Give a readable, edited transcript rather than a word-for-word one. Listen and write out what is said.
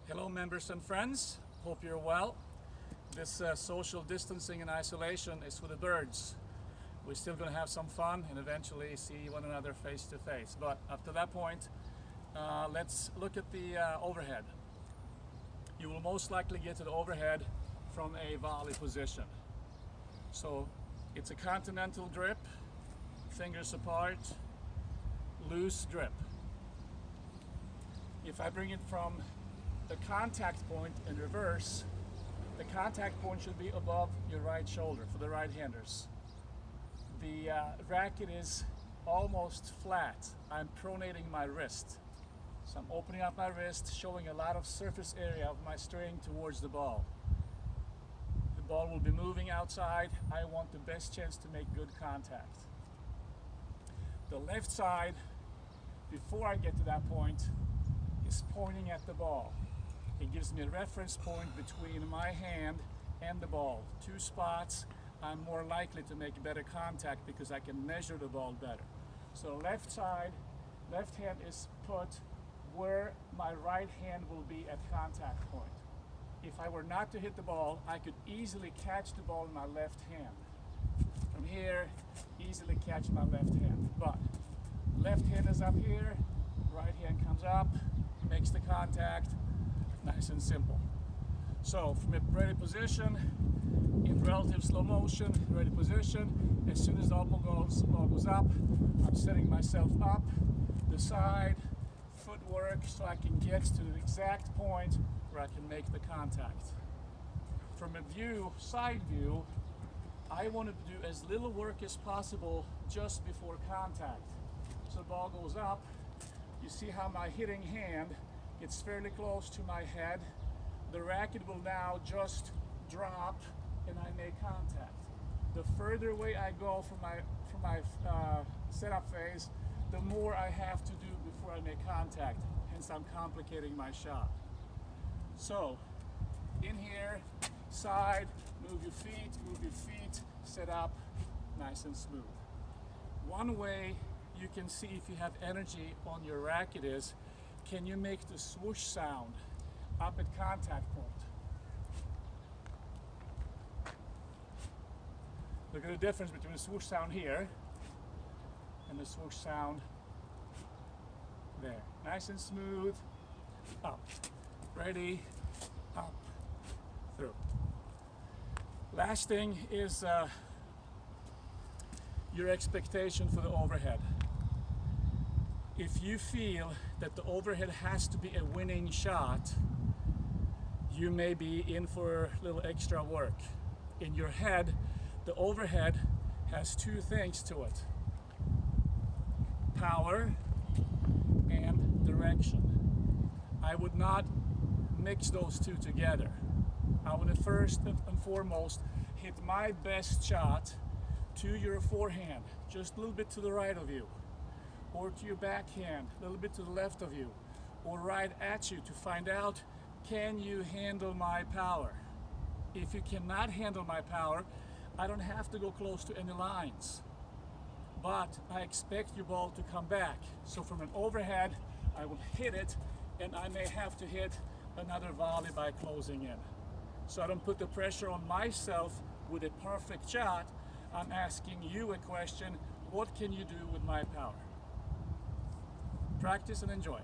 Hello members and friends, hope you're well. This social distancing and isolation is for the birds. We're still going to have some fun and eventually see one another face to face. But up to that point, let's look at the overhead. You will most likely get to the overhead from a volley position. So it's a continental drip, fingers apart, loose drip. If I bring it from the contact point in reverse, the contact point should be above your right shoulder for the right-handers. The racket is almost flat. I'm pronating my wrist. So I'm opening up my wrist, showing a lot of surface area of my string towards the ball. The ball will be moving outside. I want the best chance to make good contact. The left side, before I get to that point, is pointing at the ball. It gives me a reference point between my hand and the ball. Two spots I'm more likely to make better contact because I can measure the ball better. So left side, left hand is put where my right hand will be at contact point. If I were not to hit the ball, I could easily catch the ball in my left hand. From here, easily catch my left hand. But left hand is up here, right hand comes up, makes the contact. Nice and simple. So from a ready position, in relative slow motion, ready position, as soon as the ball goes up, I'm setting myself up, the side, footwork, so I can get to the exact point where I can make the contact. From a view, side view, I want to do as little work as possible just before contact. So the ball goes up, you see how my hitting hand gets fairly close to my head. The racket will now just drop and I make contact. The further away I go from my setup phase, the more I have to do before I make contact. Hence I'm complicating my shot. So in here, side, move your feet, set up, nice and smooth. One way you can see if you have energy on your racket is, can you make the swoosh sound up at contact point? Look at the difference between the swoosh sound here and the swoosh sound there. Nice and smooth, up, ready, up, through. Last thing is your expectation for the overhead. If you feel that the overhead has to be a winning shot, you may be in for a little extra work. In your head, the overhead has two things to it: power and direction. I would not mix those two together. I would first and foremost hit my best shot to your forehand, just a little bit to the right of you, or to your backhand, a little bit to the left of you, or right at you, to find out, can you handle my power? If you cannot handle my power, I don't have to go close to any lines, but I expect your ball to come back. So from an overhead, I will hit it, and I may have to hit another volley by closing in. So I don't put the pressure on myself with a perfect shot. I'm asking you a question: what can you do with my power? Practice and enjoy.